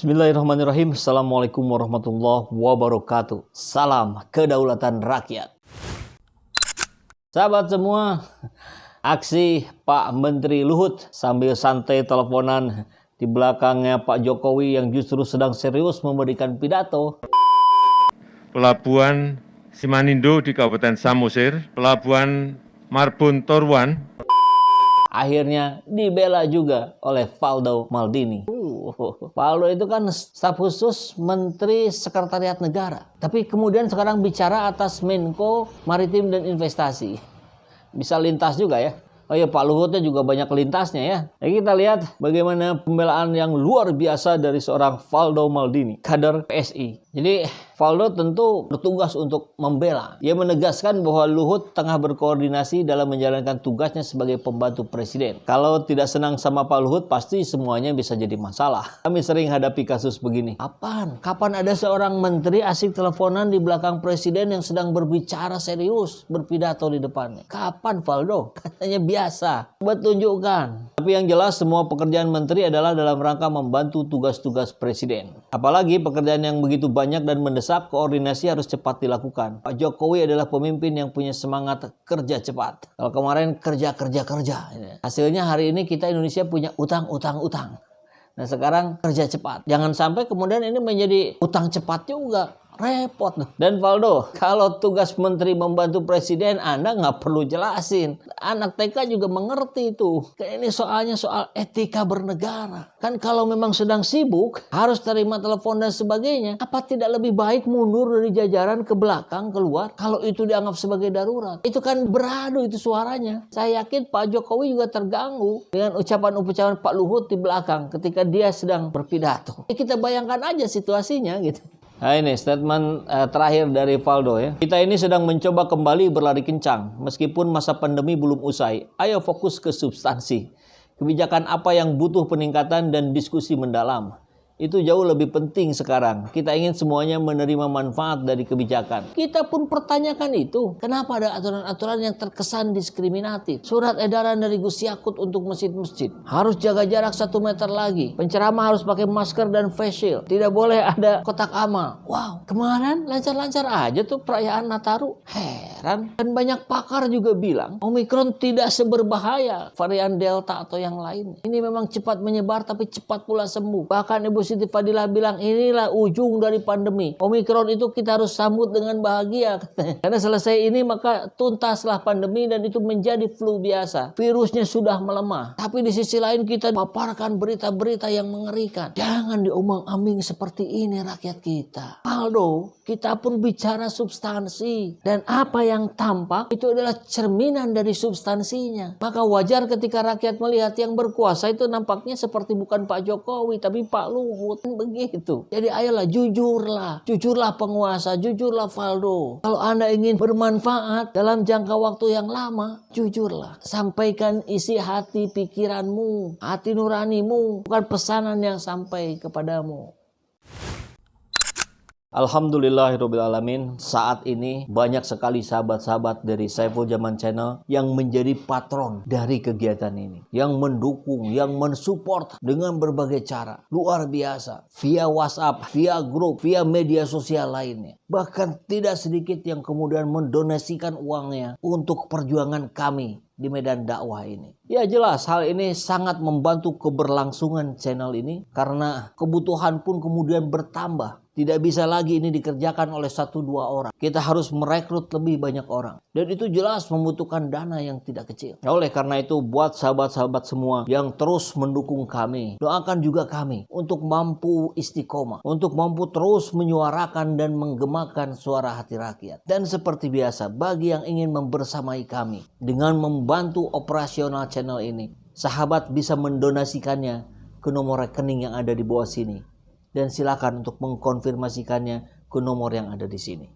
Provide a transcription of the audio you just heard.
Bismillahirrahmanirrahim. Assalamualaikum warahmatullahi wabarakatuh. Salam kedaulatan rakyat. Sahabat semua, aksi Pak Menteri Luhut sambil santai teleponan di belakangnya Pak Jokowi yang justru sedang serius memberikan pidato. Pelabuhan Simanindo di Kabupaten Samosir, Pelabuhan Marbun Torwan, Akhirnya dibela juga oleh Valdo Maldini. Valdo itu kan staf khusus Menteri Sekretariat Negara. Tapi kemudian sekarang bicara atas Menko Maritim dan Investasi. Bisa lintas juga ya. Oh iya, Pak Luhutnya juga banyak lintasnya ya. Kita lihat bagaimana pembelaan yang luar biasa dari seorang Valdo Maldini, kader PSI. Jadi Valdo tentu bertugas untuk membela. Ia menegaskan bahwa Luhut tengah berkoordinasi dalam menjalankan tugasnya sebagai pembantu presiden. Kalau tidak senang sama Pak Luhut, pasti semuanya bisa jadi masalah. Kami sering hadapi kasus begini. Kapan ada seorang menteri asik teleponan di belakang presiden yang sedang berbicara serius, berpidato di depannya? Kapan, Valdo? Katanya biasa. Coba tunjukkan. Tapi yang jelas semua pekerjaan menteri adalah dalam rangka membantu tugas-tugas presiden. Apalagi pekerjaan yang begitu banyak dan mendesak, koordinasi harus cepat dilakukan. Pak Jokowi adalah pemimpin yang punya semangat kerja cepat. Kalau kemarin kerja. Hasilnya hari ini kita Indonesia punya utang. Nah sekarang kerja cepat. Jangan sampai kemudian ini menjadi utang cepat juga. Repot. Dan Valdo, kalau tugas menteri membantu presiden, Anda nggak perlu jelasin. Anak TK juga mengerti itu. Ini soalnya soal etika bernegara. Kan kalau memang sedang sibuk, harus terima telepon dan sebagainya. Apa tidak lebih baik mundur dari jajaran ke belakang, keluar? Kalau itu dianggap sebagai darurat. Itu kan beradu itu suaranya. Saya yakin Pak Jokowi juga terganggu dengan ucapan-ucapan Pak Luhut di belakang ketika dia sedang berpidato. Kita bayangkan aja situasinya gitu. Nah ini statement terakhir dari Valdo ya. Kita ini sedang mencoba kembali berlari kencang meskipun masa pandemi belum usai. Ayo fokus ke substansi. Kebijakan apa yang butuh peningkatan dan diskusi mendalam. Itu jauh lebih penting sekarang. Kita ingin semuanya menerima manfaat dari kebijakan. Kita pun pertanyakan itu. Kenapa ada aturan-aturan yang terkesan diskriminatif? Surat edaran dari Gus Yakut untuk masjid-masjid. Harus jaga jarak 1 meter lagi. Penceramah harus pakai masker dan face shield. Tidak boleh ada kotak amal. Wow, kemarin lancar-lancar aja tuh perayaan Nataru. Heran. Dan banyak pakar juga bilang Omikron tidak seberbahaya varian Delta atau yang lain. Ini memang cepat menyebar tapi cepat pula sembuh. Bahkan Ibu Siti Fadilah bilang inilah ujung dari pandemi. Omikron itu kita harus sambut dengan bahagia. Karena selesai ini maka tuntaslah pandemi dan itu menjadi flu biasa. Virusnya sudah melemah. Tapi di sisi lain kita paparkan berita-berita yang mengerikan. Jangan diomong-ambing seperti ini rakyat kita. Valdo, kita pun bicara substansi. Dan apa yang tampak itu adalah cerminan dari substansinya. Maka wajar ketika rakyat melihat yang berkuasa itu nampaknya seperti bukan Pak Jokowi tapi Pak Luhut. Begitu. Jadi ayolah jujurlah penguasa, jujurlah Valdo. Kalau Anda ingin bermanfaat dalam jangka waktu yang lama, jujurlah. Sampaikan isi hati pikiranmu, hati nuranimu, bukan pesanan yang sampai kepadamu. Alhamdulillahirrabbilalamin, saat ini banyak sekali sahabat-sahabat dari Saiful Zaman Channel yang menjadi patron dari kegiatan ini. Yang mendukung, yang mensupport dengan berbagai cara. Luar biasa. Via WhatsApp, via grup, via media sosial lainnya. Bahkan tidak sedikit yang kemudian mendonasikan uangnya untuk perjuangan kami di medan dakwah ini. Ya jelas hal ini sangat membantu keberlangsungan channel ini karena kebutuhan pun kemudian bertambah. Tidak bisa lagi ini dikerjakan oleh 1-2 orang. Kita harus merekrut lebih banyak orang. Dan itu jelas membutuhkan dana yang tidak kecil. Oleh karena itu buat sahabat-sahabat semua yang terus mendukung kami, doakan juga kami untuk mampu istiqomah, untuk mampu terus menyuarakan dan menggemakan suara hati rakyat. Dan seperti biasa, bagi yang ingin membersamai kami dengan membantu operasional channel ini, sahabat bisa mendonasikannya ke nomor rekening yang ada di bawah sini. Dan silakan untuk mengkonfirmasikannya ke nomor yang ada di sini.